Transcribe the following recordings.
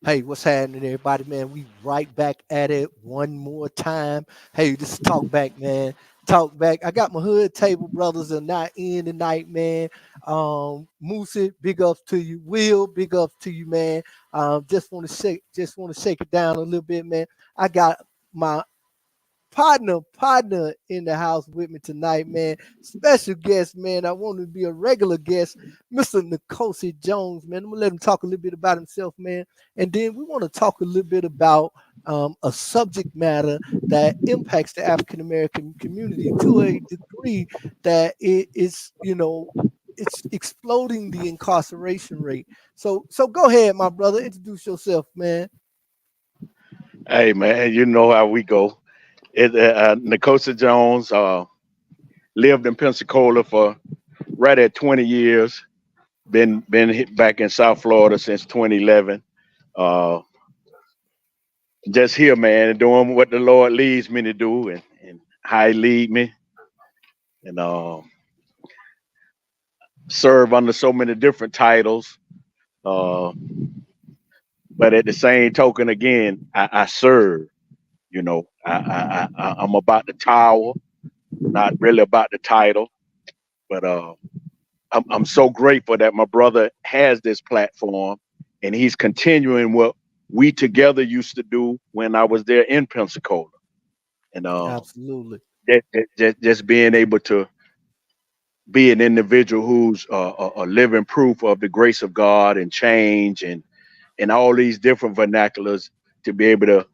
Hey, what's happening, everybody, man? We right back at it one more time. Hey, this is Talk Back, man. Talk Back. I got my hood table brothers are not in tonight, man. Moosey, big ups to you. Will, big ups to you, man. Just want to shake it down a little bit, man. I got my partner in the house with me tonight, man. Special guest, man. I want to be a regular guest, Mr. Nkosi Jones, man. I'm gonna let him talk a little bit about himself, man. And then we want to talk a little bit about a subject matter that impacts the African American community to a degree that it is, it's exploding the incarceration rate. So go ahead, my brother. Introduce yourself, man. Hey man, you know how we go. Nicosa Jones lived in Pensacola for right at 20 years. Been back in South Florida since 2011. Uh, just here, man, doing what the Lord leads me to do and how He lead me, and serve under so many different titles. Uh, but at the same token, again, I serve. I'm about the tower, not really about the title, but I'm so grateful that my brother has this platform and he's continuing what we together used to do when I was there in Pensacola. And Absolutely. just being able to be an individual who's a living proof of the grace of God and change and all these different vernaculars to be able to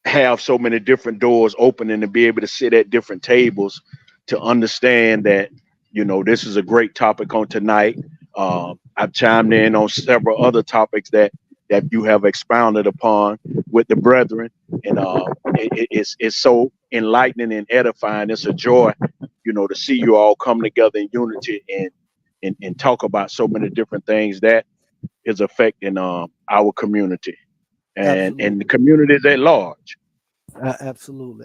have so many different doors open and to be able to sit at different tables to understand that this is a great topic on tonight. I've chimed in on several other topics that you have expounded upon with the brethren, and it's so enlightening and edifying. It's a joy, to see you all come together in unity and talk about so many different things that is affecting our community and the Absolutely. communities at large.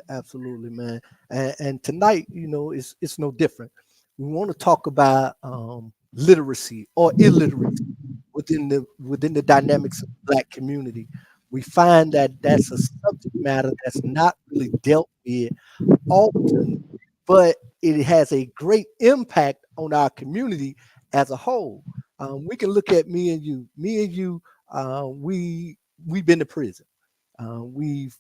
Absolutely, man. And tonight, it's no different. We want to talk about literacy or illiteracy within the dynamics of the Black community. We find that that's a subject matter that's not really dealt with often, but it has a great impact on our community as a whole. We can look at me and you. Me and you, we've been to prison. We've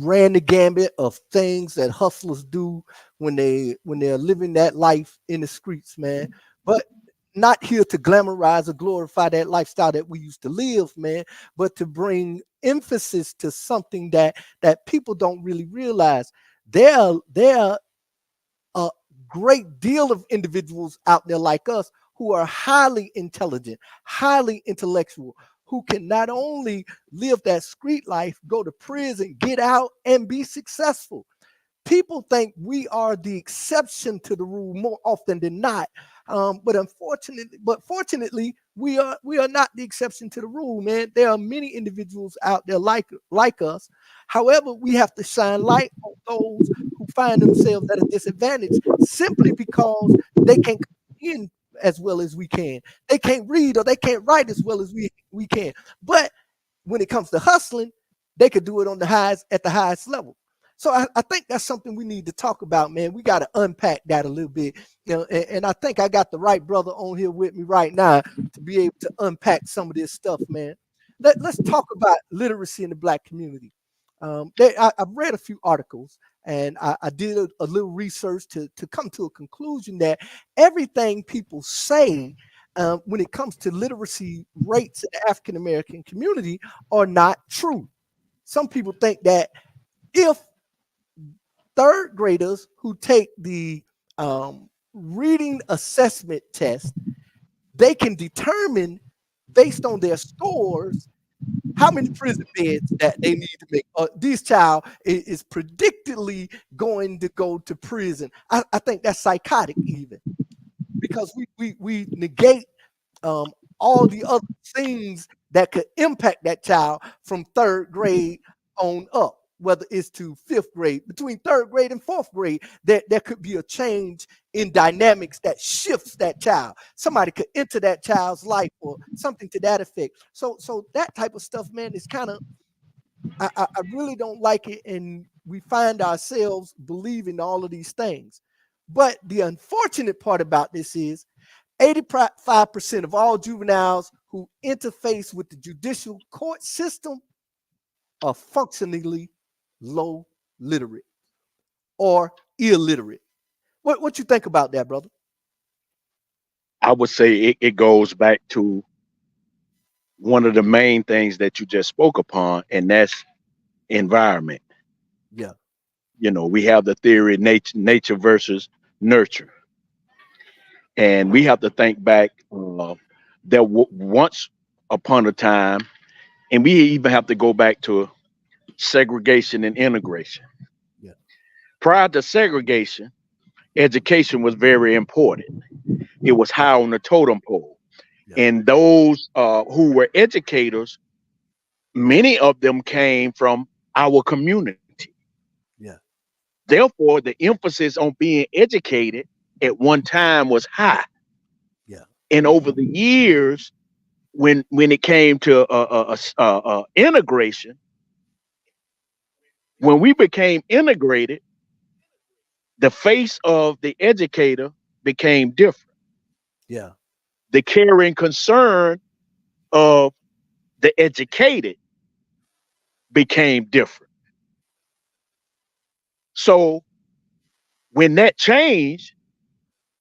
ran the gambit of things that hustlers do when they're living that life in the streets, man. But not here to glamorize or glorify that lifestyle that we used to live, man, but to bring emphasis to something that people don't really realize. There are a great deal of individuals out there like us who are highly intelligent, highly intellectual, who can not only live that street life, go to prison, get out, and be successful. People think we are the exception to the rule more often than not. But fortunately, we are not the exception to the rule, man. There are many individuals out there like us. However, we have to shine light on those who find themselves at a disadvantage simply because they can't comprehend as well as we can. They can't read or they can't write as well as we can. But when it comes to hustling, they could do it on the highest at the highest level. So I think that's something we need to talk about, man. We got to unpack that a little bit, and I think I got the right brother on here with me right now to be able to unpack some of this stuff, man. Let's talk about literacy in the Black community. I've read a few articles and I did a little research to come to a conclusion that everything people say when it comes to literacy rates in the African American community are not true. Some people think that if third graders who take the reading assessment test, they can determine based on their scores how many prison beds that they need to make. This child is predictably going to go to prison. I think that's psychotic, even because we negate um, all the other things that could impact that child from third grade on up. whether it's to fifth grade, between third grade and fourth grade, there could be a change in dynamics that shifts that child. Somebody could enter that child's life or something to that effect. So that type of stuff, man, is kind of, I really don't like it. And we find ourselves believing all of these things. But the unfortunate part about this is 85% of all juveniles who interface with the judicial court system are functionally low literate or illiterate. What you think about that, brother? I would say it goes back to one of the main things that you just spoke upon, and that's environment. Yeah. You know, we have the theory nature versus nurture. And we have to think back that once upon a time, and we even have to go back to segregation and integration. Yeah. Prior to segregation, education was very important. It was high on the totem pole. Yeah. And those who were educators, many of them came from our community. Yeah. Therefore, the emphasis on being educated at one time was high. Yeah. And over the years, when it came to integration, when we became integrated, the face of the educator became different. Yeah. The caring concern of the educated became different. So when that changed,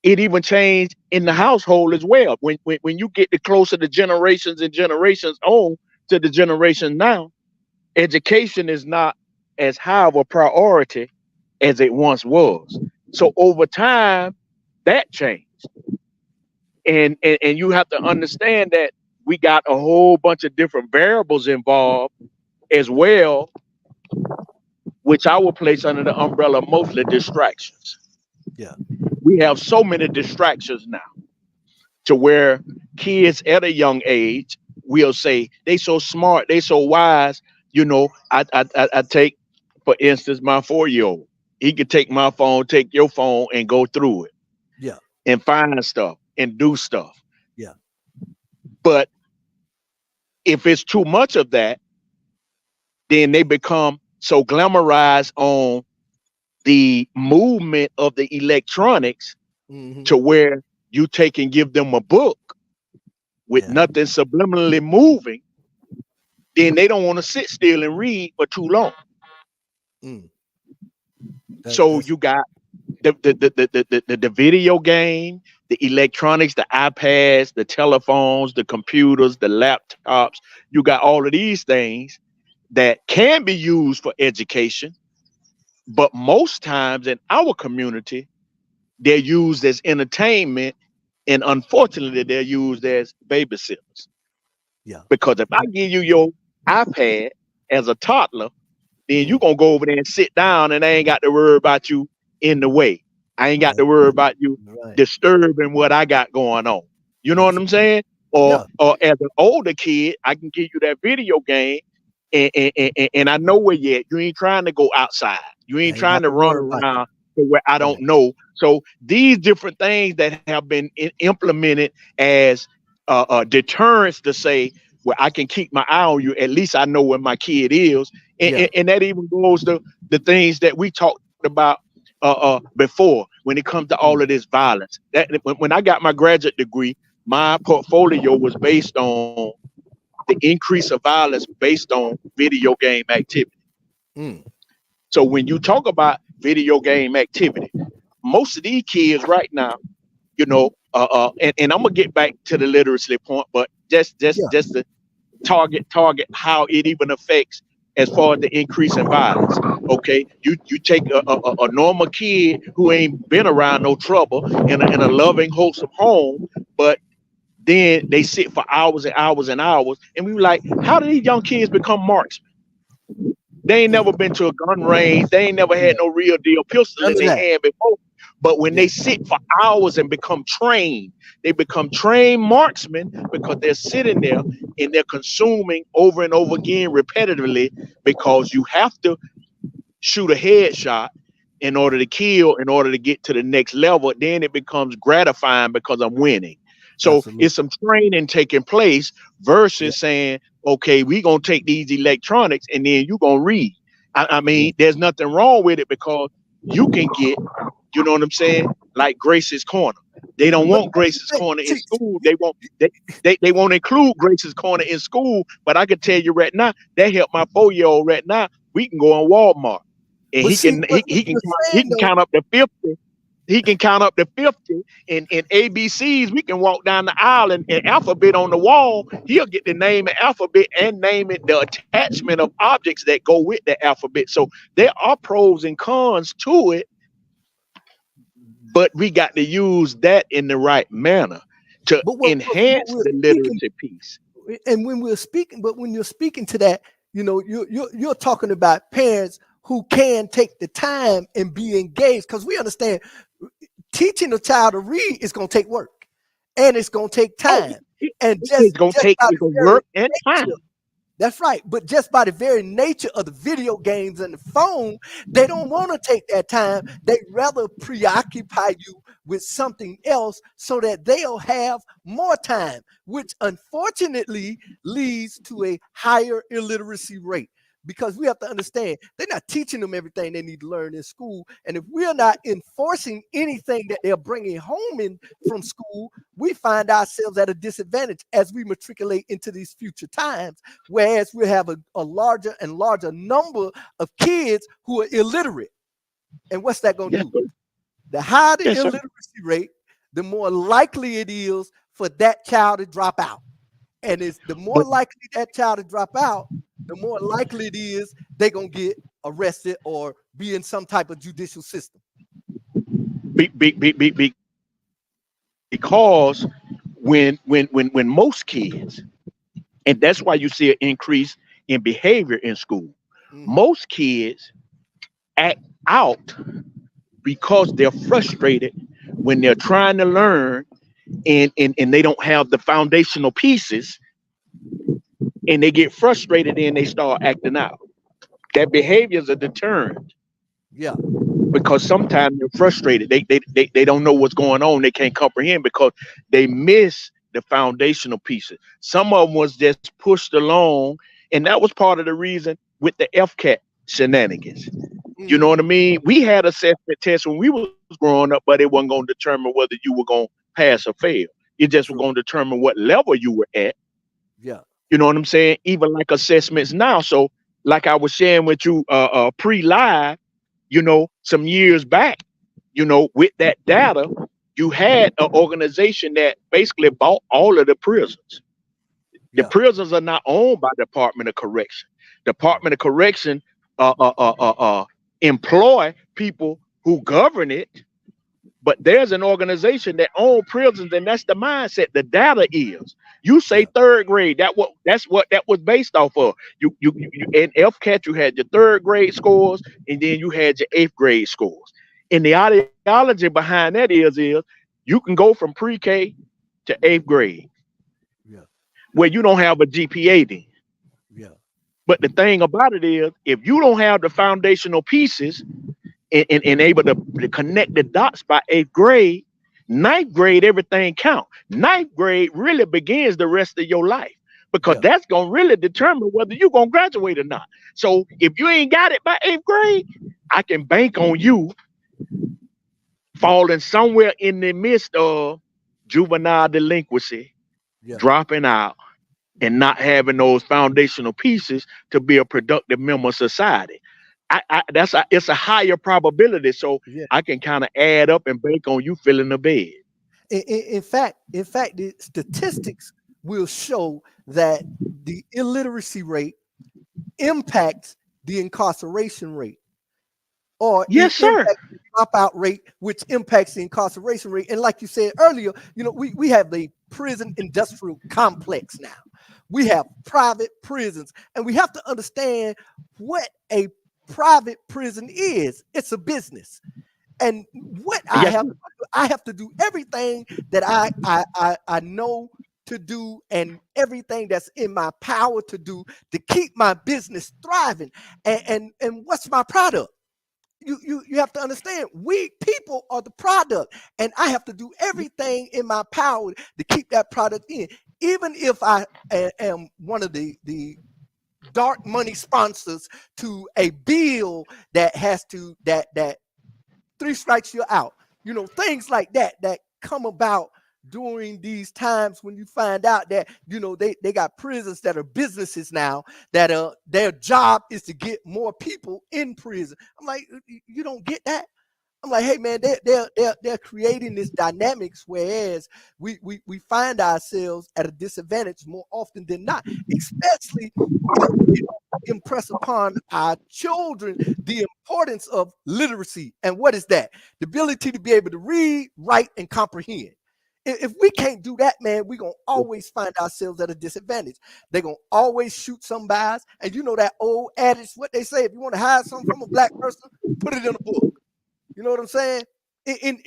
it even changed in the household as well. When you get the closer the generations and generations on to the generation now, education is not as high of a priority as it once was. So over time, that changed. And you have to understand that we got a whole bunch of different variables involved as well, which I will place under the umbrella of mostly distractions. Yeah. We have so many distractions now to where kids at a young age will say they so smart, they so wise. You know, I take, for instance, my 4-year-old. He could take my phone, take your phone, and go through it. Yeah. And find stuff and do stuff. Yeah. But if it's too much of that, then they become so glamorized on the movement of the electronics to where you take and give them a book with nothing subliminally moving, then they don't want to sit still and read for too long. So you got the video game, the electronics, the iPads, the telephones, the computers, the laptops. You got all of these things that can be used for education, but most times in our community, they're used as entertainment, and unfortunately, they're used as babysitters. Yeah. Because if I give you your iPad as a toddler, then you're going to go over there and sit down, and I ain't got to worry about you in the way. I ain't got to worry about you disturbing what I got going on. You know what I'm saying? Or as an older kid, I can give you that video game, and I know where you're at. You ain't trying to go outside. You ain't trying to run around to where I don't know. So these different things that have been implemented as deterrence to say, well, I can keep my eye on you. At least I know where my kid is. And that even goes to the things that we talked about before when it comes to all of this violence. That when I got my graduate degree, my portfolio was based on the increase of violence based on video game activity. So when you talk about video game activity, most of these kids right now, you know, and I'm gonna get back to the literacy point, but just to target how it even affects as far as the increase in violence. Okay, you take a normal kid who ain't been around no trouble in a loving, wholesome home, but then they sit for hours and hours and hours, and we were like, how do these young kids become marksmen? They ain't never been to a gun range. They ain't never had no real deal pistol in their hand before. But when they sit for hours and become trained, they become trained marksmen because they're sitting there and they're consuming over and over again repetitively, because you have to shoot a headshot in order to kill, in order to get to the next level, then it becomes gratifying because I'm winning. So Absolutely. it's some training taking place versus saying, okay, we gonna take these electronics and then you gonna read. I mean, there's nothing wrong with it because you can get, you know what I'm saying, like Grace's Corner. They don't want Grace's Corner in school. They won't include Grace's Corner in school. But I can tell you right now, that helped my 4-year-old right now. We can go in Walmart and he can count up to 50. He can count up to 50 in ABCs. We can walk down the aisle and alphabet on the wall. He'll get the name of alphabet and name it the attachment of objects that go with the alphabet. So there are pros and cons to it, but we got to use that in the right manner to enhance the literacy piece. And when we're speaking, but when you're speaking to that, you know, you're talking about parents who can take the time and be engaged, because we understand teaching a child to read is going to take work and it's going to take time. And it's going to take work and time. That's right. But just by the very nature of the video games and the phone, they don't want to take that time. They rather preoccupy you with something else so that they'll have more time, which unfortunately leads to a higher illiteracy rate. Because we have to understand, they're not teaching them everything they need to learn in school. And if we're not enforcing anything that they're bringing home in from school, we find ourselves at a disadvantage as we matriculate into these future times, whereas we have a larger and larger number of kids who are illiterate. And what's that going to do? The higher the illiteracy rate, the more likely it is for that child to drop out. And it's the more likely that child to drop out, the more likely it is they're going to get arrested or be in some type of judicial system. Because when most kids, and that's why you see an increase in behavior in school, most kids act out because they're frustrated when they're trying to learn and they don't have the foundational pieces, and they get frustrated and they start acting out. That behavior is a deterrent. Yeah. Because sometimes they're frustrated. They don't know what's going on. They can't comprehend because they miss the foundational pieces. Some of them was just pushed along, and that was part of the reason with the FCAT shenanigans. You know what I mean? We had assessment tests when we was growing up, but it wasn't going to determine whether you were going to pass or fail. It just was going to determine what level you were at. Yeah. You know what I'm saying? Even like assessments now. So like I was sharing with you pre-live, you know, some years back, you know, with that data, you had an organization that basically bought all of the prisons. The prisons are not owned by Department of Correction. Department of Correction employ people who govern it, but there's an organization that owns prisons, and that's the mindset. The data is, you say third grade, that's what that was based off of. You in FCAT, you had your third grade scores, and then you had your 8th grade scores. And the ideology behind that is you can go from pre-K to 8th grade, where you don't have a GPA then. But the thing about it is, if you don't have the foundational pieces and able to connect the dots by 8th grade, 9th grade, everything count. 9th grade really begins the rest of your life, because that's going to really determine whether you're going to graduate or not. So if you ain't got it by 8th grade, I can bank on you falling somewhere in the midst of juvenile delinquency, dropping out, and not having those foundational pieces to be a productive member of society. It's a higher probability, so I can kind of add up and bank on you filling the bed. In fact, the statistics will show that the illiteracy rate impacts the incarceration rate, or yes, sir, the dropout rate, which impacts the incarceration rate. And like you said earlier, you know, we have the prison industrial complex now. We have private prisons, and we have to understand what a private prison is. It's a business. And what I have to do everything that I know to do and everything that's in my power to do to keep my business thriving. And what's my product? You have to understand, we people are the product, and I have to do everything in my power to keep that product in, even if I am one of the dark money sponsors to a bill that has to that 3 strikes you're out. Things like that come about during these times when you find out that they got prisons that are businesses now, that their job is to get more people in prison. I'm like, you don't get that? I'm like, hey man, they're creating this dynamics, whereas we find ourselves at a disadvantage more often than not, especially we don't impress upon our children the importance of literacy. And what is that? The ability to be able to read, write, and comprehend. If we can't do that, man, we're going to always find ourselves at a disadvantage. They're going to always shoot some by us. And you know that old adage, what they say, if you want to hide something from a black person, put it in a book. You know what I'm saying? In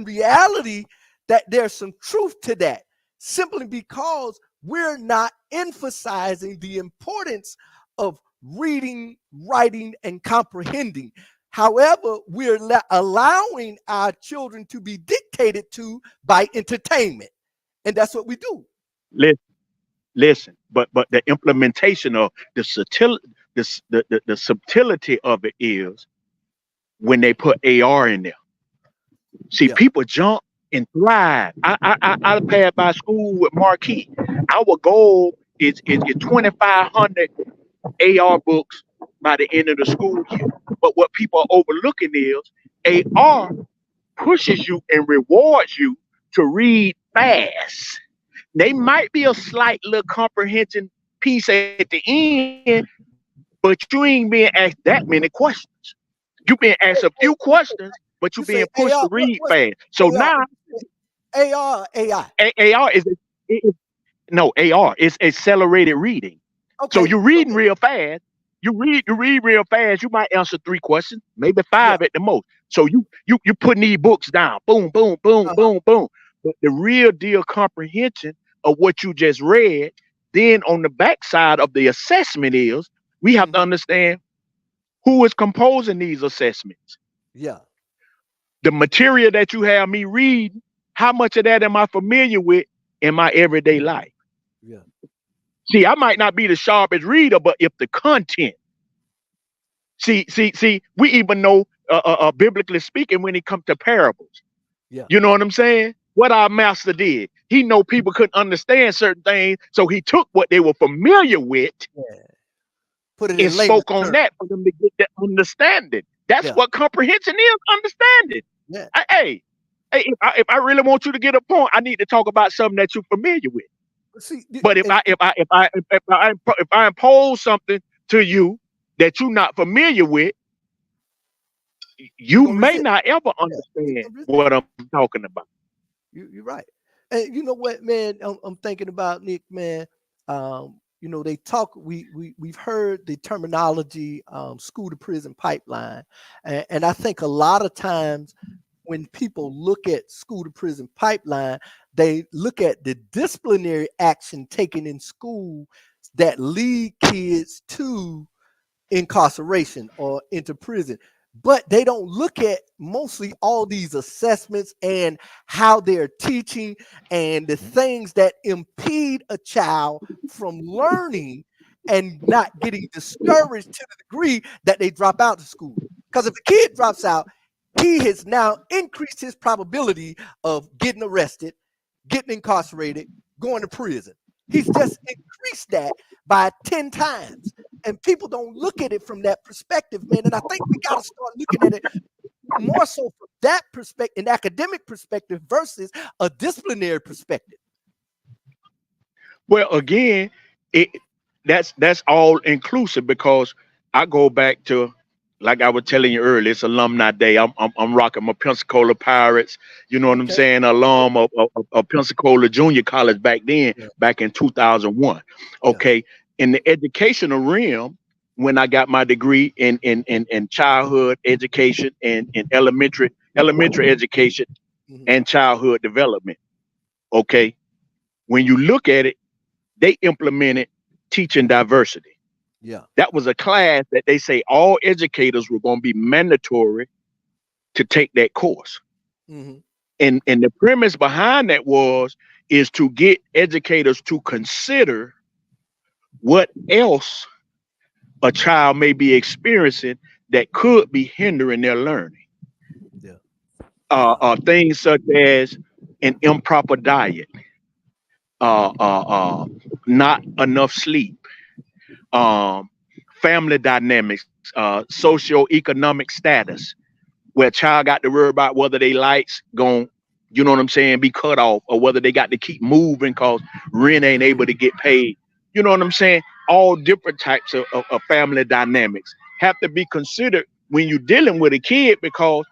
reality, that there's some truth to that, simply because we're not emphasizing the importance of reading, writing, and comprehending. However, we're allowing our children to be dictated to by entertainment, and that's what we do. Listen, but the implementation of the subtlety of it is when they put AR in there. See, people jump and thrive. I passed by school with Marquis. Our goal is 2,500 AR books by the end of the school year. But what people are overlooking is AR pushes you and rewards you to read fast. They might be a slight little comprehension piece at the end, but you ain't being asked that many questions. You being asked a few questions, but you being pushed to read fast. So now AR is AR is accelerated reading. Okay. So you're reading real fast. You read real fast. You might answer 3 questions, maybe 5 at the most. So you putting these books down. Boom, boom, boom, boom, boom. But the real deal comprehension of what you just read, then on the backside of the assessment is we have to understand who is composing these assessments. Yeah. The material that you have me read, how much of that am I familiar with in my everyday life? Yeah. See, I might not be the sharpest reader, but if the content, see, we even know, biblically speaking, when it comes to parables, you know what I'm saying? What our master did, he know people couldn't understand certain things, so he took what they were familiar with, put it and spoke on that for them to get that understanding. That's what comprehension is, understanding. Yeah. Hey, if I really want you to get a point, I need to talk about something that you're familiar with. See, but if I impose something to you that you're not familiar with, you may not ever understand what I'm talking about. You're right. And you know what, man, I'm thinking about, Nick, man. They talk. We've heard the terminology, school to prison pipeline, and I think a lot of times when people look at school to prison pipeline, they look at the disciplinary action taken in school that lead kids to incarceration or into prison. But they don't look at mostly all these assessments and how they're teaching and the things that impede a child from learning and not getting discouraged to the degree that they drop out of school. Because if a kid drops out, he has now increased his probability of getting arrested, getting incarcerated, going to prison. He's just increased that by 10 times. And people don't look at it from that perspective, man. And I think we got to start looking at it more so from that perspective, an academic perspective versus a disciplinary perspective. Well, again, that's all inclusive, because I go back to, like I was telling you earlier, it's Alumni Day. I'm rocking my Pensacola Pirates. You know what I'm saying? Alum of Pensacola Junior College back then, back in 2001. Okay. In the educational realm, when I got my degree in childhood education and in elementary education and childhood development. Okay. when you look at it, they implemented teaching diversity. Yeah. That was a class that they say all educators were going to be mandatory to take that course. Mm-hmm. And the premise behind that is to get educators to consider what else a child may be experiencing that could be hindering their learning. Yeah. Things such as an improper diet, not enough sleep, family dynamics, socioeconomic status, where a child got to worry about whether they lights going, you know what I'm saying, be cut off, or whether they got to keep moving because rent ain't able to get paid. You know what I'm saying? All different types of family dynamics have to be considered when you're dealing with a kid, because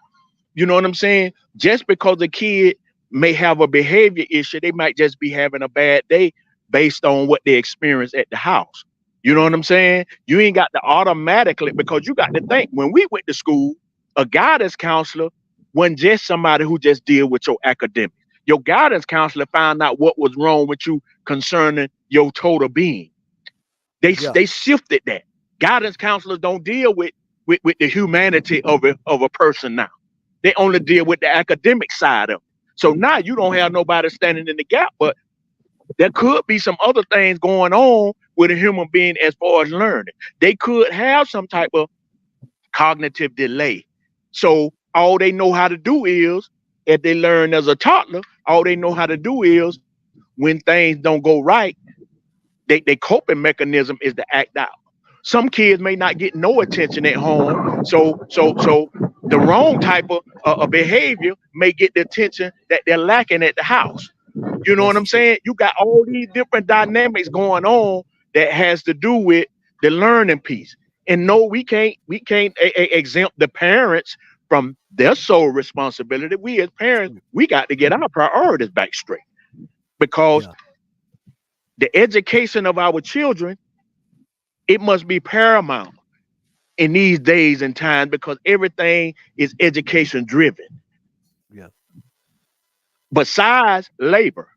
you know what I'm saying? Just because a kid may have a behavior issue, they might just be having a bad day based on what they experience at the house. You know what I'm saying? You ain't got to automatically, because you got to think, when we went to school, a guidance counselor wasn't just somebody who just deal with your academics. Your guidance counselor found out what was wrong with you concerning your total being. They shifted that. Guidance counselors don't deal with the humanity of a person now. They only deal with the academic side of it. So now you don't have nobody standing in the gap, but there could be some other things going on with a human being as far as learning. They could have some type of cognitive delay. So all they know how to do is, if they learn as a toddler, all they know how to do is, when things don't go right, they coping mechanism is to act out. Some kids may not get no attention at home, so the wrong type of behavior may get the attention that they're lacking at the house. You know what I'm saying? You got all these different dynamics going on that has to do with the learning piece. And no, we can't exempt the parents from their sole responsibility. We as parents, we got to get our priorities back straight, because the education of our children, it must be paramount in these days and times, because everything is education driven. Yeah. Besides labor,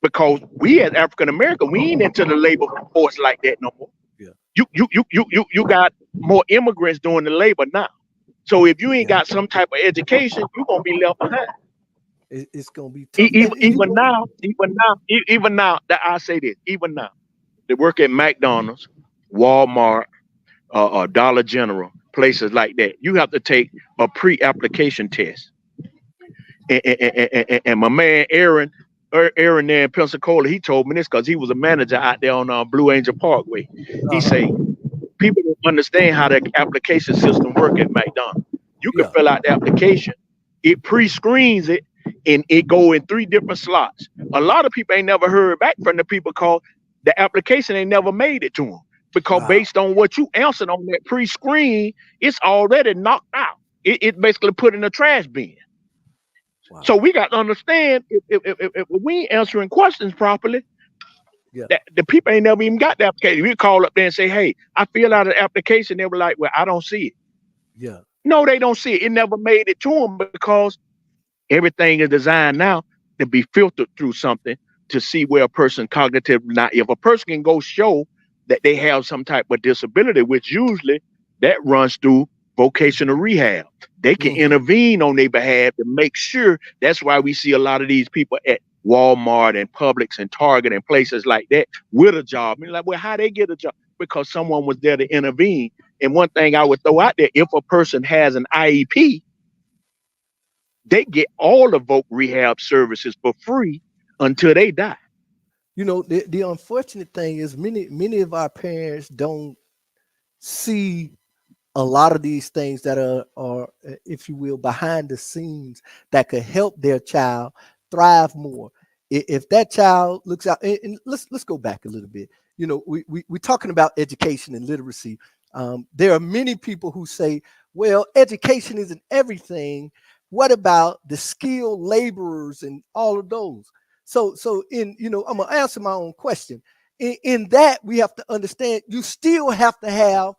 because we as African American, we ain't into the labor force like that no more. Yeah. You got more immigrants doing the labor now. So if you ain't got some type of education, you're gonna be left behind. It's gonna be tough. Even now, that I say this, even now, they work at McDonald's, Walmart, Dollar General, places like that. You have to take a pre-application test. And my man Aaron there in Pensacola, he told me this because he was a manager out there on Blue Angel Parkway. He say people don't understand how the application system work at McDonald's. You can fill out the application, it pre-screens it, and it go in 3 different slots. A lot of people ain't never heard back from the people because the application ain't never made it to them. Because based on what you answered on that pre-screen, it's already knocked out. It basically put in the trash bin. Wow. So we got to understand, if we ain't answering questions properly, that the people ain't never even got the application. We call up there and say, hey, I fill out an application. They were like, well, I don't see it. Yeah. No, they don't see it. It never made it to them, because everything is designed now to be filtered through something to see where a person cognitive. Now, if a person can go show that they have some type of disability, which usually that runs through vocational rehab, they can intervene on their behalf to make sure. That's why we see a lot of these people at Walmart and Publix and Target and places like that with a job. And like, well, how they get a job? Because someone was there to intervene. And one thing I would throw out there, if a person has an IEP, they get all the voc rehab services for free until they die. You know, the unfortunate thing is many of our parents don't see a lot of these things that are, if you will, behind the scenes that could help their child thrive more. If that child looks out, and let's go back a little bit. You know, we're talking about education and literacy. There are many people who say, well, education isn't everything. What about the skilled laborers and all of those? So I'm gonna answer my own question. In that, we have to understand you still have to have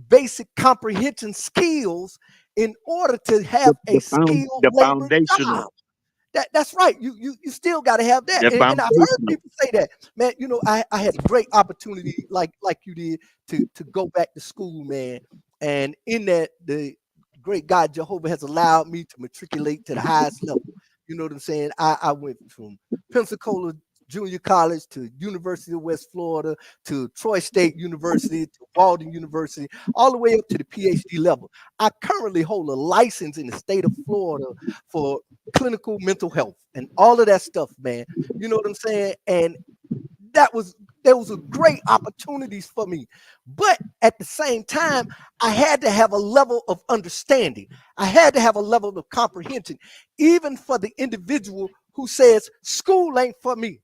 basic comprehension skills in order to have a skilled labor job. That's right. You still got to have that. That And I've heard foundational. people say that, man. I had a great opportunity, like you did, to go back to school, man. And in that, the great God Jehovah has allowed me to matriculate to the highest level. You know what I'm saying? I went from Pensacola Junior College to University of West Florida to Troy State University to Walden University, all the way up to the PhD level. I currently hold a license in the state of Florida for clinical mental health and all of that stuff, man. You know what I'm saying? And there was a great opportunities for me. But at the same time, I had to have a level of understanding. I had to have a level of comprehension, even for the individual who says school ain't for me.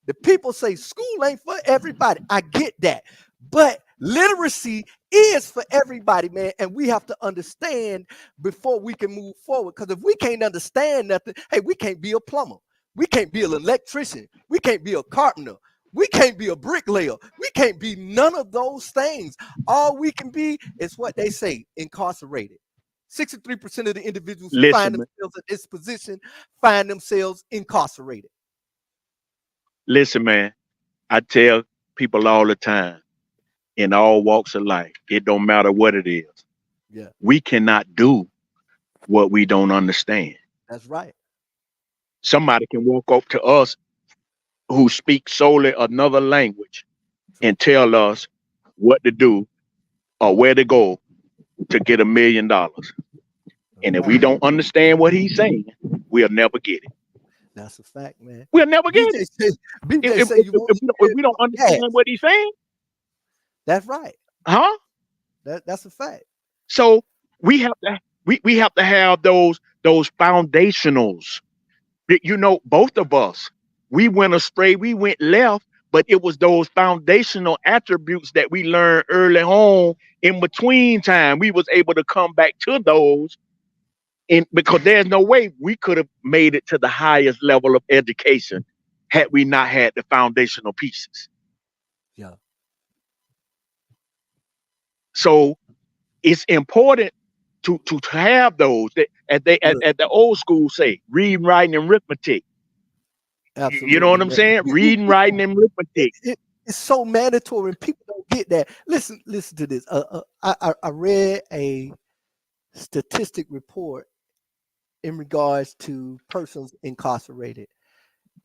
The people say school ain't for everybody. I get that. But literacy is for everybody, man. And we have to understand before we can move forward. Because if we can't understand nothing, hey, we can't be a plumber. We can't be an electrician. We can't be a carpenter. We can't be a bricklayer. We can't be none of those things. All we can be is what they say, incarcerated. 63% of the individuals who find Listen, man. themselves in this position find themselves incarcerated. Listen, man. I tell people all the time, in all walks of life, it don't matter what it is. Yeah, We cannot do what we don't understand. that's right. Somebody can walk up to us who speak solely another language True. and tell us what to do or where to go to get $1 million. That's And if right. we don't understand what he's saying, we'll never get it. That's a fact, man. We'll never get it. BJ say, If, BJ if, say if, you if, won't we, don't, share if we don't gas. understand what he's saying, That's right. huh? That's a fact. So we have to have those foundationals. You know, both of us, we went astray, we went left, but it was those foundational attributes that we learned early on in between time. We was able to come back to those, and because there's no way we could have made it to the highest level of education had we not had the foundational pieces. Yeah. So it's important to have those that Look, as the old school say, reading, writing, and arithmetic. You know absolutely, what I'm man. saying? Reading, writing, and It, arithmetic. it, it's so mandatory, and people don't get that. Listen to this. I read a statistic report in regards to persons incarcerated.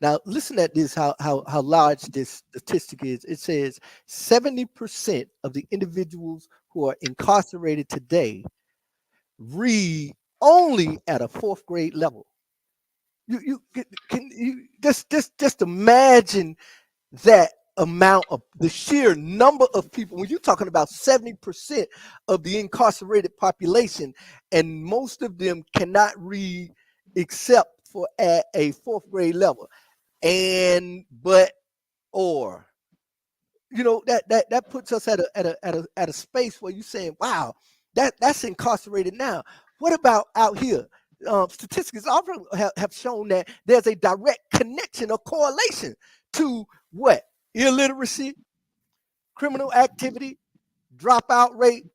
Now, listen at this, how large this statistic is. It says 70% of the individuals who are incarcerated today read only at a fourth grade level. Can you just imagine that amount of the sheer number of people when you're talking about 70% of the incarcerated population, and most of them cannot read except for at a fourth grade level. And but or that puts us at a space where you're saying, wow, that's incarcerated now. What about out here? Statistics also have shown that there's a direct connection or correlation to what? Illiteracy, criminal activity, dropout rate,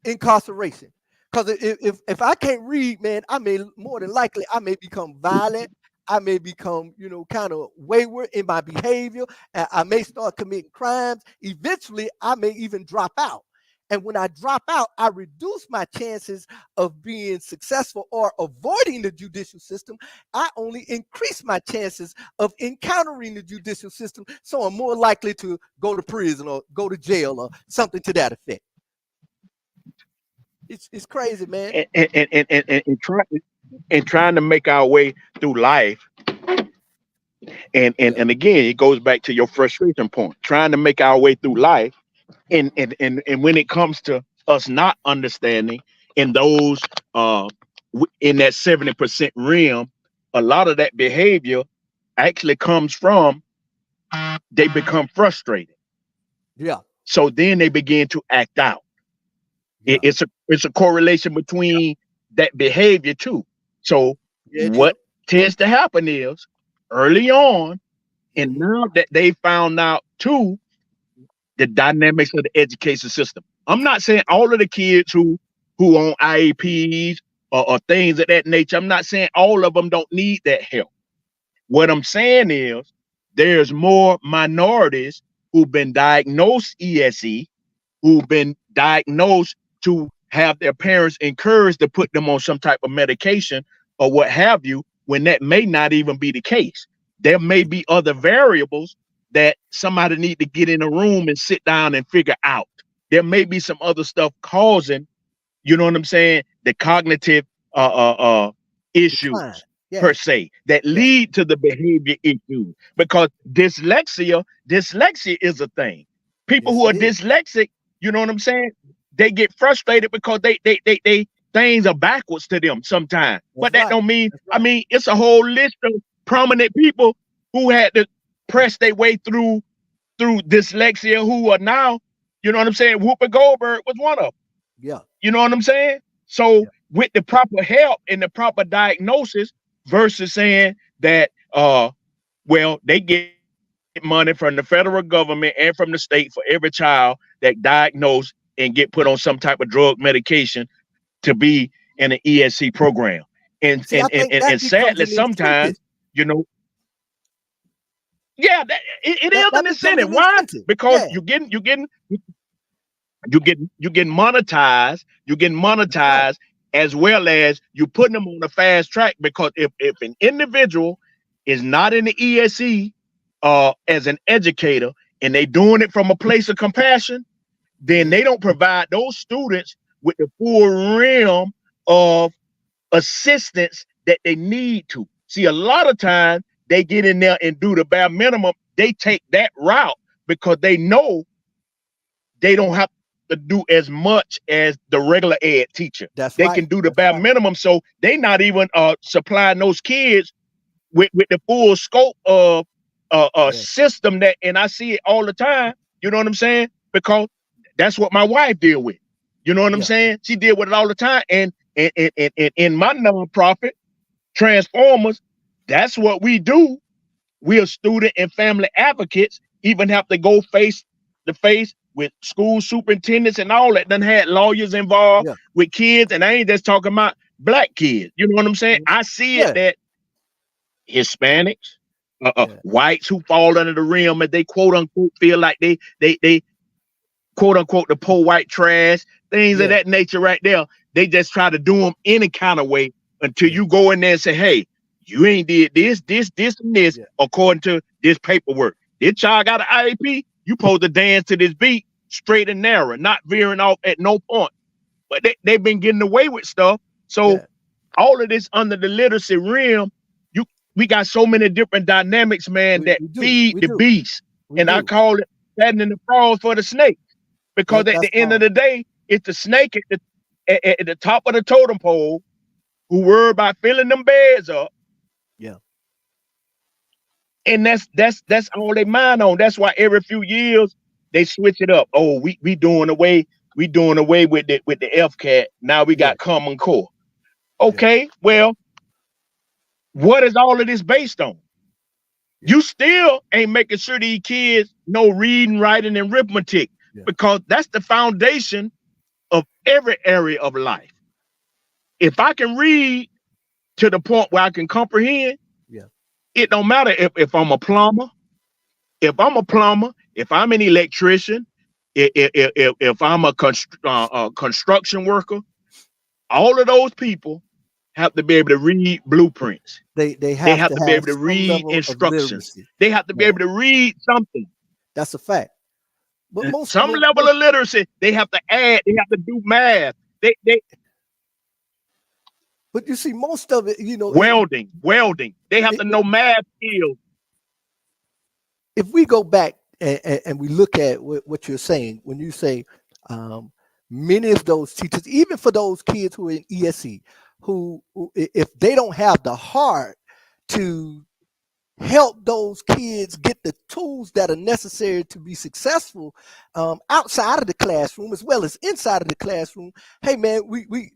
incarceration. Because if I can't read, man, I may more than likely I may become violent. I may become, kind of wayward in my behavior. I may start committing crimes. Eventually, I may even drop out. And when I drop out, I reduce my chances of being successful or avoiding the judicial system. I only increase my chances of encountering the judicial system. So I'm more likely to go to prison or go to jail or something to that effect. It's crazy, man. And trying to make our way through life. And, and Yeah, and again, it goes back to your frustration point, trying to make our way through life. And when it comes to us not understanding in those in that 70% realm, a lot of that behavior actually comes from they become frustrated. yeah, So then they begin to act out. yeah, It's a correlation between that behavior too. So yeah. It is. what tends to happen is early on, and now that they found out too the dynamics of the education system. I'm not saying all of the kids who on IEPs or things of that nature. I'm not saying all of them don't need that help. What I'm saying is there's more minorities who've been diagnosed ESE, who've been diagnosed to have their parents encouraged to put them on some type of medication or what have you, when that may not even be the case. There may be other variables that somebody need to get in a room and sit down and figure out. There may be some other stuff causing, you know what I'm saying, the cognitive issues Decline. Yeah. per se that lead to the behavior issues. Because dyslexia is a thing. People Yes, who are it is. dyslexic, you know what I'm saying, they get frustrated because they things are backwards to them sometimes. But that right. don't mean, That's right. I mean, it's a whole list of prominent people who had to press their way through dyslexia, who are now, you know what I'm saying, Whoopi Goldberg was one of them. Yeah. You know what I'm saying? So with the proper help and the proper diagnosis versus saying that well, they get money from the federal government and from the state for every child that diagnosed and get put on some type of drug medication to be in an ESC program. And See, I think that becomes sadly, an incentive. sometimes, you know, yeah, it is That an becomes incentive. an Why? incentive. Because Yeah. you're getting monetized, as well as you putting them on a fast track. Because if an individual is not in the ESE as an educator and they doing it from a place of compassion, then they don't provide those students with the full realm of assistance that they need to. See, a lot of times they get in there and do the bare minimum. They take that route because they know they don't have to do as much as the regular ed teacher. That's They right. can do the bare minimum. So they not even supplying those kids with the full scope of system that, and I see it all the time. You know what I'm saying? Because that's what my wife deal with. You know what I'm saying? She deal with it all the time. And in my nonprofit, Transformers, that's what we do. We are student and family advocates, even have to go face to face with school superintendents and all that. Done had lawyers involved with kids, and I ain't just talking about black kids. You know what I'm saying? I see it that Hispanics, whites who fall under the rim, and they quote unquote feel like they quote unquote the poor white trash, things of that nature right there. They just try to do them any kind of way until you go in there and say, hey, you ain't did this, and this, according to this paperwork. This child got an IEP, you supposed to dance to this beat straight and narrow, not veering off at no point. But they've been getting away with stuff. So all of this under the literacy realm, we got so many different dynamics, man, that feed the beast. I call it fattening the frogs for the snake. Because at the end of the day, it's the snake at the top of the totem pole who worry about filling them beds up. Yeah. And that's all they mind on. That's why every few years they switch it up. Oh, we doing away with the FCAT. Now we got Common Core. Okay, well, what is all of this based on? You still ain't making sure these kids know reading, writing, and arithmetic, because that's the foundation of every area of life. If I can read to the point where I can comprehend, it don't matter if I'm a plumber, if I'm an electrician, if I'm a construction worker, all of those people have to be able to read blueprints. They have to be able to read instructions. They have to be able to read something. That's a fact. But most some level of literacy, they have to add. They have to do math. But you see, most of it, welding. They have to know math skills. If we go back and we look at what you're saying, when you say many of those teachers, even for those kids who are in ESE, who if they don't have the heart to help those kids get the tools that are necessary to be successful outside of the classroom as well as inside of the classroom, hey man,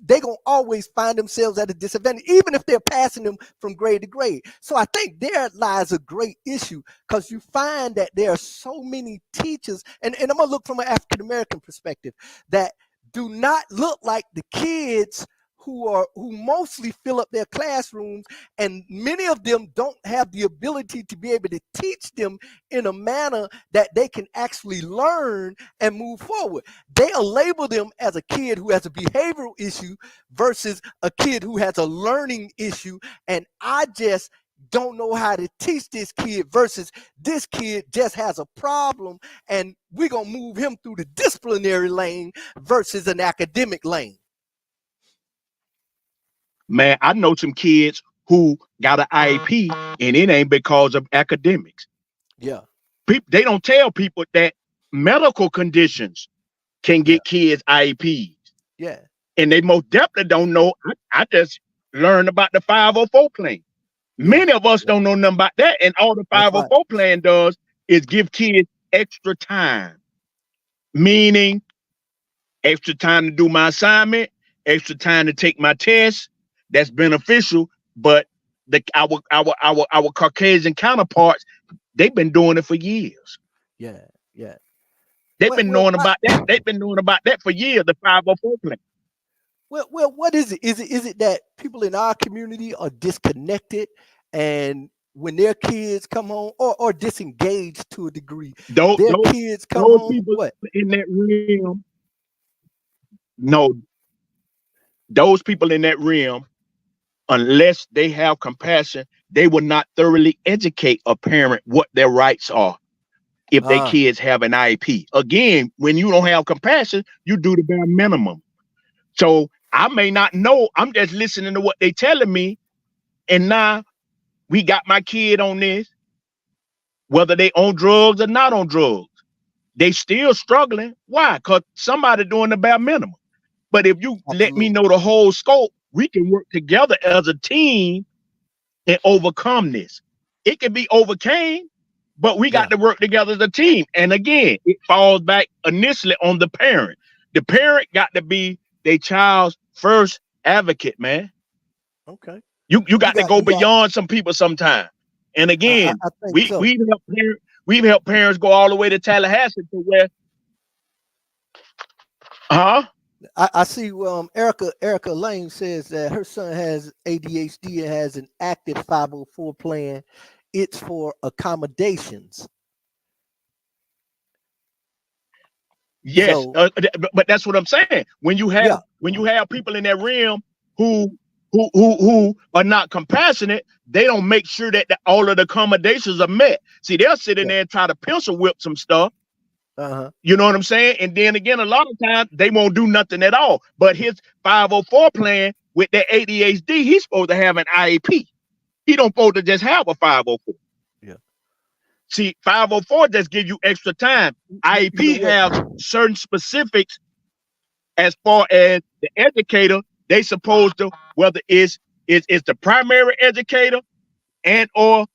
they gonna always find themselves at a disadvantage, even if they're passing them from grade to grade. So I think there lies a great issue, because you find that there are so many teachers, and I'm gonna look from an African American perspective, that do not look like the kids who mostly fill up their classrooms, and many of them don't have the ability to be able to teach them in a manner that they can actually learn and move forward. They'll label them as a kid who has a behavioral issue versus a kid who has a learning issue, and I just don't know how to teach this kid versus this kid just has a problem and we're going to move him through the disciplinary lane versus an academic lane. Man, I know some kids who got an IEP and it ain't because of academics. Yeah. People, they don't tell people that medical conditions can get kids IEPs. Yeah. And they most definitely don't know. I just learned about the 504 plan. Many of us don't know nothing about that. And all the 504 plan does is give kids extra time, meaning extra time to do my assignment, extra time to take my test. That's beneficial. But our Caucasian counterparts, they've been doing it for years. Yeah. They've been knowing about that. They've been knowing about that for years, the 504 plan. Well, what is it? Is it that people in our community are disconnected, and when their kids come home, or disengaged to a degree, their kids come home? People in that realm, no, those people in that realm, unless they have compassion, they will not thoroughly educate a parent what their rights are if their kids have an IEP. Again, when you don't have compassion, you do the bare minimum. So I may not know. I'm just listening to what they telling me. And now we got my kid on this, whether they on drugs or not on drugs. They still struggling. Why? Because somebody doing the bare minimum. But if you let me know the whole scope, we can work together as a team and overcome this. It can be overcame, but we got to work together as a team. And again, it falls back initially on the parent. The parent got to be their child's first advocate, man. Okay. You got to go beyond some people sometime. And again, we've helped parents go all the way to Tallahassee to where I see Erica Lane says that her son has ADHD and has an active 504 plan. It's for accommodations. Yes, so, but that's what I'm saying. When you have people in that realm who are not compassionate, they don't make sure that all of the accommodations are met. See, they'll sit in there and try to pencil whip some stuff. You know what I'm saying? And then again, a lot of times they won't do nothing at all. But his 504 plan with that ADHD, he's supposed to have an IEP. He don't supposed to just have a 504. Yeah. See, 504 just give you extra time. IEP have certain specifics as far as the educator. They supposed to, whether it's the primary educator and or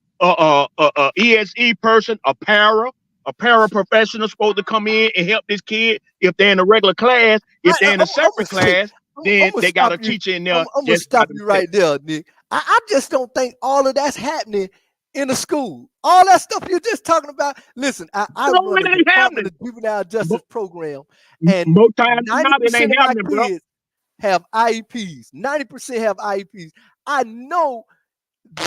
ESE person, a paraprofessional supposed to come in and help this kid. If they're in a regular class, if they're in a separate class, then they got a teacher in there. I'm gonna stop you right there, Nick. I just don't think all of that's happening in a school. All that stuff you're just talking about. Listen, I run the Department of Juvenile Justice program, and 90% of my kids have IEPs. 90% have IEPs. I know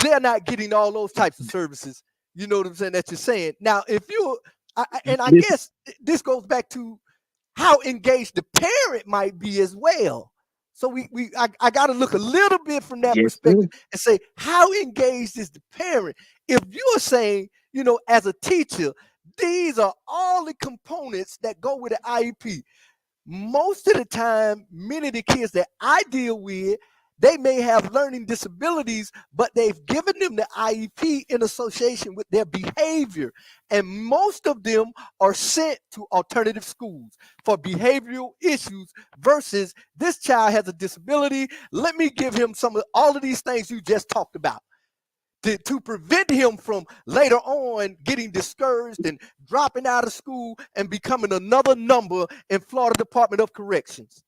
they're not getting all those types of services. You know what I'm saying? That you're saying. Now, if you I guess this goes back to how engaged the parent might be as well. So I got to look a little bit from that perspective and say, how engaged is the parent? If you're saying, as a teacher, these are all the components that go with the IEP. Most of the time, many of the kids that I deal with, they may have learning disabilities, but they've given them the IEP in association with their behavior. And most of them are sent to alternative schools for behavioral issues versus this child has a disability. Let me give him all of these things you just talked about to prevent him from later on getting discouraged and dropping out of school and becoming another number in Florida Department of Corrections.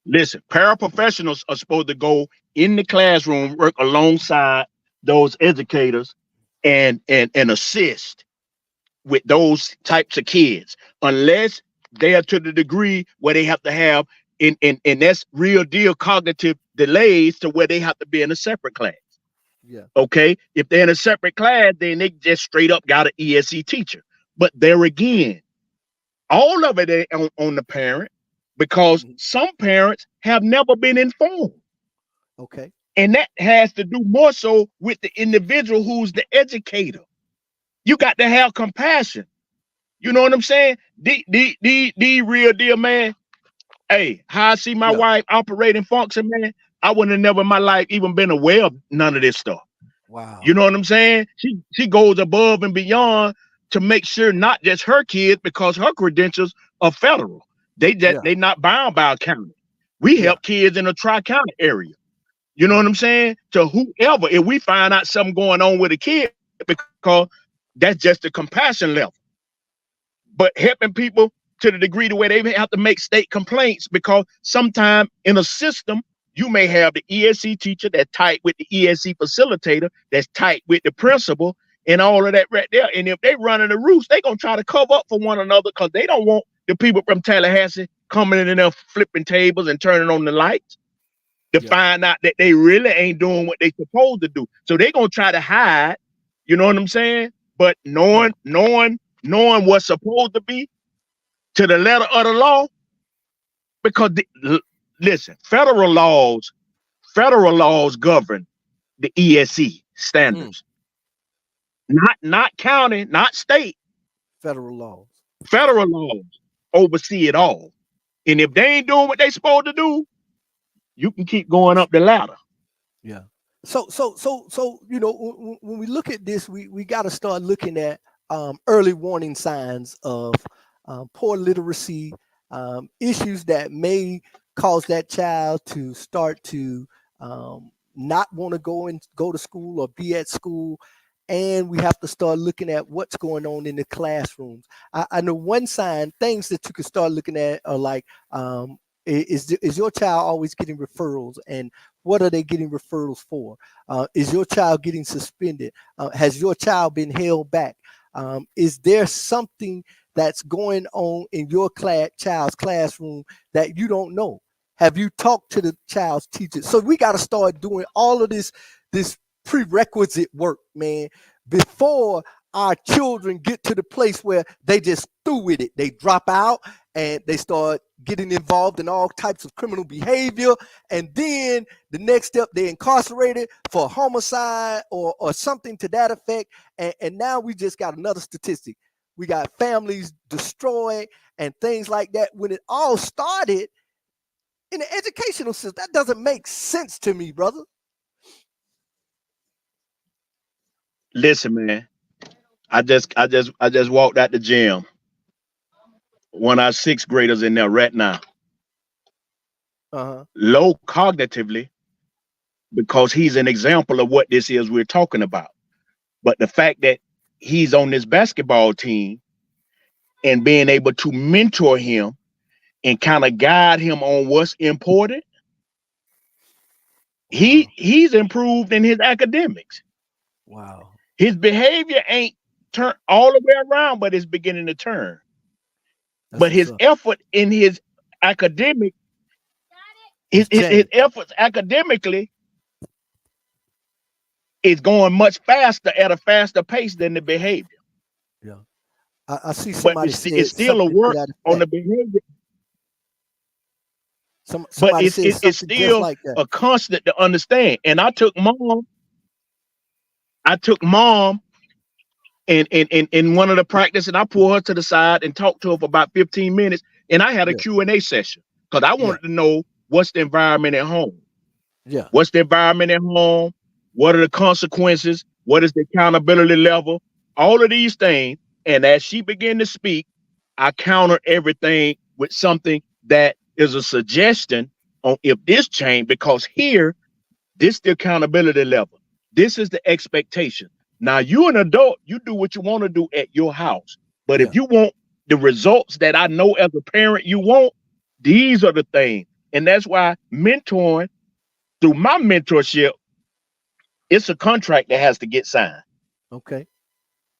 Listen, paraprofessionals are supposed to go in the classroom, work alongside those educators and assist with those types of kids, unless they are to the degree where they have to have and that's real deal cognitive delays to where they have to be in a separate class. Yeah. Okay. If they're in a separate class, then they just straight up got an ESE teacher. But there again, all of it ain't on the parent, because some parents have never been informed. Okay. And that has to do more so with the individual who's the educator. You got to have compassion. You know what I'm saying? The real deal, man. Hey, how I see my wife operating function, man, I wouldn't have never in my life even been aware of none of this stuff. Wow. You know what I'm saying? She goes above and beyond to make sure not just her kids, because her credentials are federal. They not bound by a county. We help kids in a tri-county area. You know what I'm saying? To whoever, if we find out something going on with a kid, because that's just the compassion level. But helping people to the degree to where they have to make state complaints, because sometimes in a system, you may have the ESE teacher that's tight with the ESE facilitator, that's tight with the principal, and all of that right there. And if they running the roost, they gonna try to cover up for one another, because they don't want the people from Tallahassee coming in there flipping tables and turning on the lights to find out that they really ain't doing what they supposed to do. So they gonna try to hide, you know what I'm saying? But knowing what's supposed to be to the letter of the law, because listen, federal laws govern the ESE standards, not county, not state. Federal laws oversee it all, and if they ain't doing what they supposed to do, you can keep going up the ladder. Yeah. So you know, when we look at this, we got to start looking at early warning signs of poor literacy, issues that may cause that child to start to not want to go to school or be at school. And we have to start looking at what's going on in the classrooms. I know one sign, things that you can start looking at are like, is your child always getting referrals, and what are they getting referrals for? Is your child getting suspended? Has your child been held back? Is there something that's going on in your child's classroom that you don't know? Have you talked to the child's teacher? So we got to start doing all of this prerequisite work, man, before our children get to the place where they just through with it. They drop out and they start getting involved in all types of criminal behavior. And then the next step, they're incarcerated for homicide or something to that effect. And now we just got another statistic. We got families destroyed and things like that. When it all started in the educational system, that doesn't make sense to me, brother. Listen, man, I just walked out the gym. One of our sixth graders in there right now. Low cognitively, because he's an example of what this is we're talking about. But the fact that he's on this basketball team and being able to mentor him and kind of guide him on what's important, he's improved in his academics. Wow. His behavior ain't turned all the way around, but it's beginning to turn. But his effort in his academic, his efforts academically is going much faster at a faster pace than the behavior. Yeah. I see somebody but it's still a work on the behavior. But it's still like a constant to understand. And I took mom and in one of the practice, and I pulled her to the side and talked to her for about 15 minutes. And I had a Q&A session because I wanted to know what's the environment at home. Yeah. What's the environment at home? What are the consequences? What is the accountability level? All of these things. And as she began to speak, I countered everything with something that is a suggestion on if this changed, because here, this is the accountability level. This is the expectation. Now, you're an adult, you do what you want to do at your house. But if you want the results that I know as a parent you want, these are the things. And that's why mentoring, through my mentorship, it's a contract that has to get signed. Okay.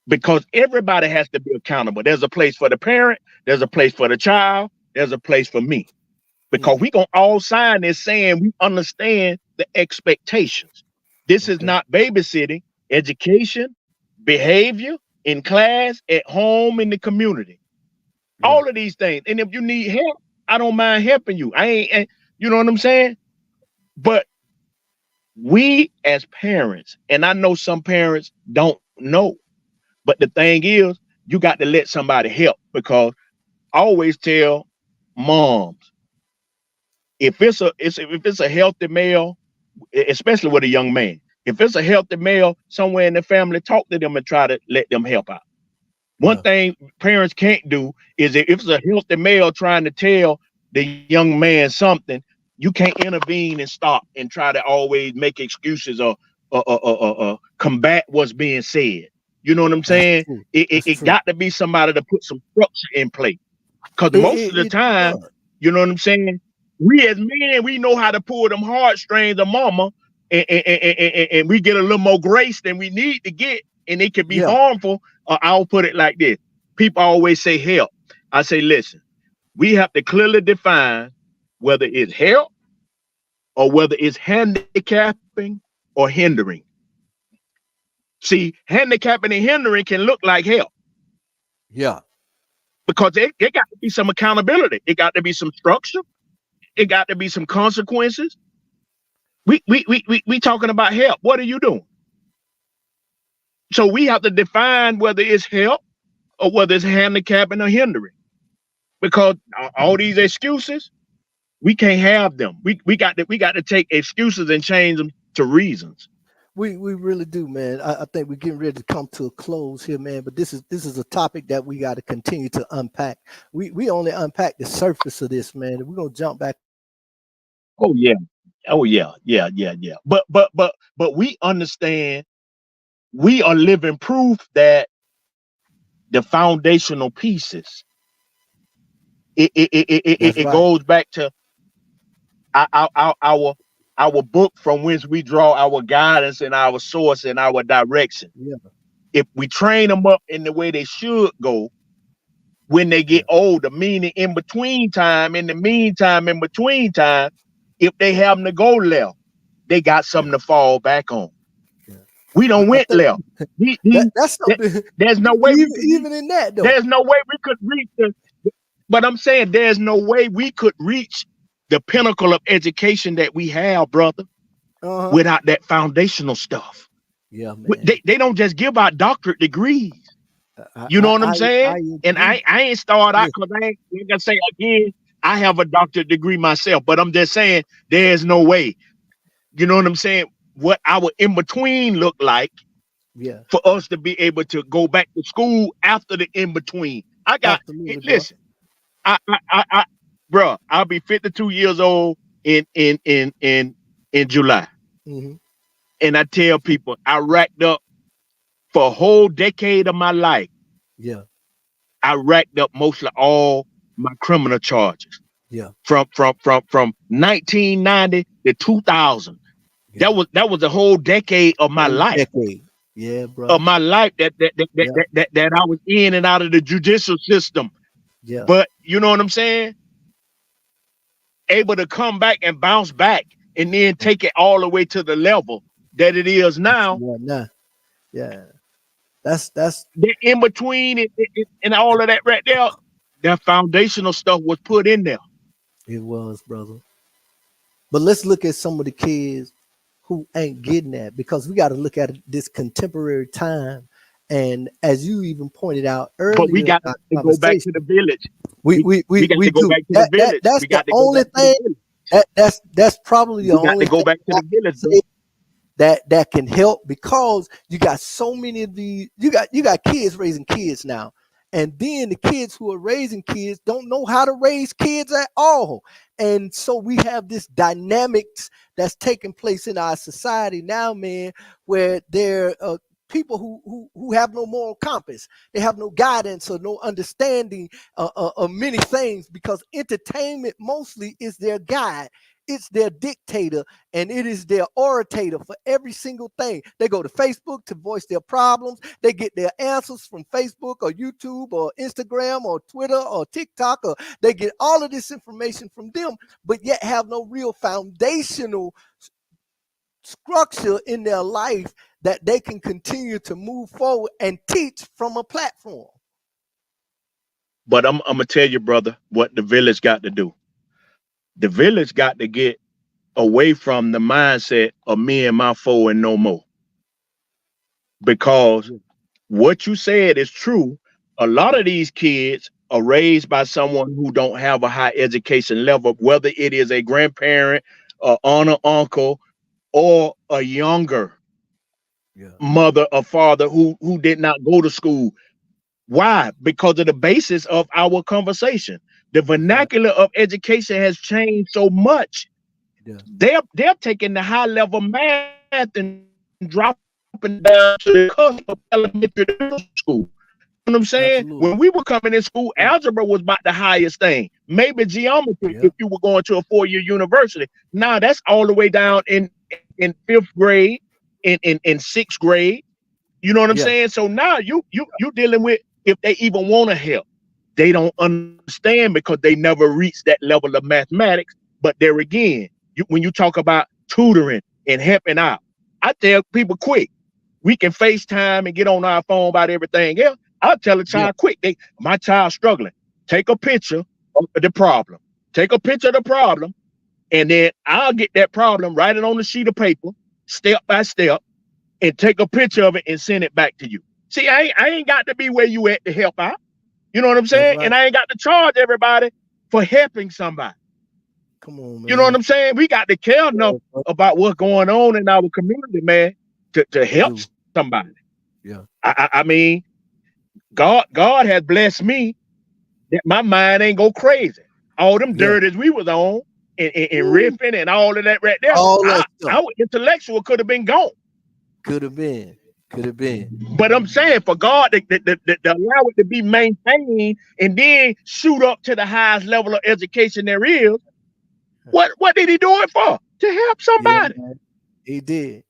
Because everybody has to be accountable. There's a place for the parent, there's a place for the child, there's a place for me. because we gonna all sign this saying we understand the expectations. This is not babysitting, education, behavior in class, at home, in the community. All of these things. And if you need help, I don't mind helping you. You know what I'm saying? But we as parents, and I know some parents don't know, but the thing is, you got to let somebody help, because I always tell moms, if it's a healthy male, especially with a young man, if it's a healthy male somewhere in the family, talk to them and try to let them help out. One thing parents can't do is, if it's a healthy male trying to tell the young man something, you can't intervene and stop and try to always make excuses or combat what's being said. You know what I'm saying? It got to be somebody to put some structure in place. Because most of the time, you know what I'm saying? We as men, we know how to pull them heartstrings of mama, and we get a little more grace than we need to get, and it can be harmful. I'll put it like this. People always say help. I say, listen, we have to clearly define whether it's help or whether it's handicapping or hindering. See, handicapping and hindering can look like help. Yeah. Because it got to be some accountability. It got to be some structure. It got to be some consequences. We talking about help. What are you doing? So we have to define whether it's help or whether it's handicapping or hindering. Because all these excuses, we can't have them. We got to take excuses and change them to reasons. We really do, man. I think we're getting ready to come to a close here, man. But this is a topic that we got to continue to unpack. We only unpack the surface of this, man. We're gonna jump back. Oh yeah. But we understand, we are living proof that the foundational pieces. It goes back to our book from whence we draw our guidance and our source and our direction. Yeah. If we train them up in the way they should go, when they get older, meaning in between time, in the meantime, in between time, if they happen to go left, they got something to fall back on. Yeah. We don't went left. There's no way even in that though. There's no way we could reach but I'm saying there's no way we could reach the pinnacle of education that we have, brother, without that foundational stuff. Yeah, man. They don't just give out doctorate degrees. You know what I'm saying? And I ain't started out, because I ain't gonna say again, I have a doctorate degree myself, but I'm just saying there's no way. You know what I'm saying? What our in-between look like, for us to be able to go back to school after the in-between. Listen, bro, I'll be 52 years old in July. And I tell people, I racked up for a whole decade of my life. Yeah. I racked up mostly all my criminal charges. Yeah. From 1990 to 2000. Yeah. That was a whole decade of my life. Yeah, bro. Of my life that I was in and out of the judicial system. Yeah. But you know what I'm saying? Able to come back and bounce back and then take it all the way to the level that it is now. Yeah. That's the in between and all of that right there. That foundational stuff was put in there. It was, brother. But let's look at some of the kids who ain't getting that, because we got to look at this contemporary time. And as you even pointed out earlier, but we got to go back to the village. We got to go back to the village. That's the only thing. That's probably the only. Go back to the village. That can help, because you got so many of these. You got kids raising kids now, and then the kids who are raising kids don't know how to raise kids at all. And so we have this dynamics that's taking place in our society now, man, where there are people who have no moral compass. They have no guidance or no understanding of many things, because entertainment mostly is their guide. it's their dictator and it is their orator for every single thing. They go to Facebook to voice their problems. They get their answers from Facebook or YouTube or Instagram or Twitter or TikTok, or they get all of this information from them, but yet have no real foundational structure in their life that they can continue to move forward and teach from a platform. But I'm gonna tell you, brother, what the village got to do. The village got to get away from the mindset of me and my foe and no more. Because what you said is true. A lot of these kids are raised by someone who don't have a high education level, whether it is a grandparent, or aunt or uncle, or a younger mother or father who did not go to school. Why? Because of the basis of our conversation. The vernacular of education has changed so much. They're taking the high level math and dropping down to the cusp of elementary school. You know what I'm saying? Absolutely. When we were coming in school, algebra was about the highest thing. Maybe geometry if you were going to a 4-year university. Now that's all the way down in 5th grade, in 6th grade. You know what I'm saying? So now you dealing with, if they even want to help, they don't understand because they never reached that level of mathematics. But there again, when you talk about tutoring and helping out, I tell people quick, we can FaceTime and get on our phone about everything else. I'll tell a child quick, my child's struggling. Take a picture of the problem. Take a picture of the problem, and then I'll get that problem, write it on a sheet of paper, step by step, and take a picture of it and send it back to you. See, I ain't got to be where you at to help out. You know what I'm saying? Right. And I ain't got to charge everybody for helping somebody. Come on, man. You know what I'm saying? We got to care enough about what's going on in our community, man, to help somebody. Yeah. I mean, God has blessed me that my mind ain't go crazy. All them dirties we was on and riffing and all of that right there. Our intellectual could have been gone. Could have been. But I'm saying for God to allow it to be maintained and then shoot up to the highest level of education there is, what did he do it for? To help somebody. He did.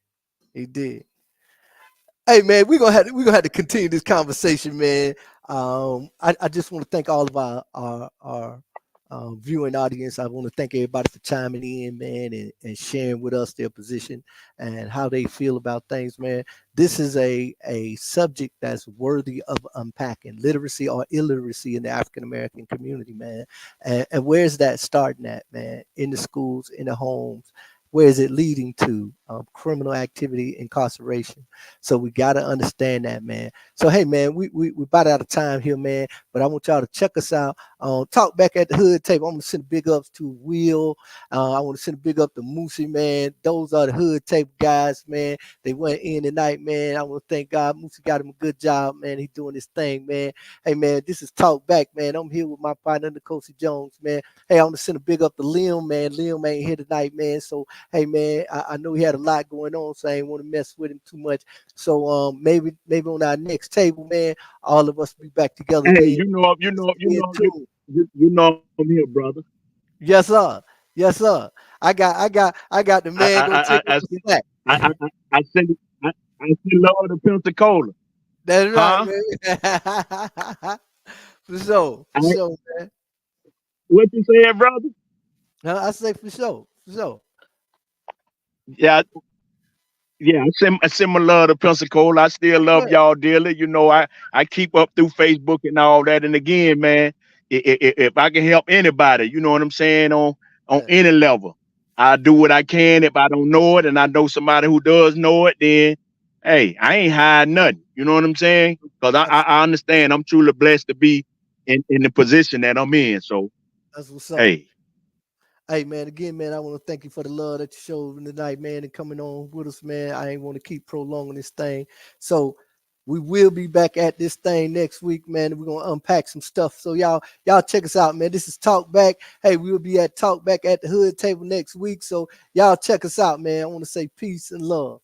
Hey man, we're gonna have to continue this conversation, man. I just want to thank all of our viewing audience. I want to thank everybody for chiming in, man, and sharing with us their position and how they feel about things, man. This is a subject that's worthy of unpacking: literacy or illiteracy in the African American community, man. And where's that starting at, man? In the schools, in the homes. Where is it leading to? Criminal activity, incarceration. So we got to understand that, man. So hey, man, we about out of time here, man. But I want y'all to check us out on Talk Back at the Hood Table. I'm gonna send big ups to Will. I want to send a big up to Moosey, man. Those are the Hood Table guys, man. They went in tonight, man. I want to thank God. Moosey got him a good job, man. He's doing his thing, man. Hey, man, this is Talk Back, man. I'm here with my partner, Nicosi Jones, man. Hey, I want to send a big up to Liam, man. Liam ain't here tonight, man. So hey, man, I know he had a lot going on, so I ain't want to mess with him too much. So maybe on our next table, man, all of us be back together. Hey, you know I'm here, brother. Yes, sir. I got the man. I send love to Pensacola. That's right, man. For sure, man. What you saying, brother? I say for sure. Yeah, I send my love to Pensacola. I still love y'all dearly. You know, I keep up through Facebook and all that. And again, man, if I can help anybody, you know what I'm saying, on any level, I do what I can. If I don't know it and I know somebody who does know it, then hey, I ain't hiding nothing. You know what I'm saying? Because I understand I'm truly blessed to be in the position that I'm in. So that's what's up. Hey, man, again, man, I want to thank you for the love that you showed tonight, man, and coming on with us, man. I ain't want to keep prolonging this thing. So we will be back at this thing next week, man. We're going to unpack some stuff. So y'all check us out, man. This is Talk Back. Hey, we'll be at Talk Back at the Hood Table next week. So y'all check us out, man. I want to say peace and love.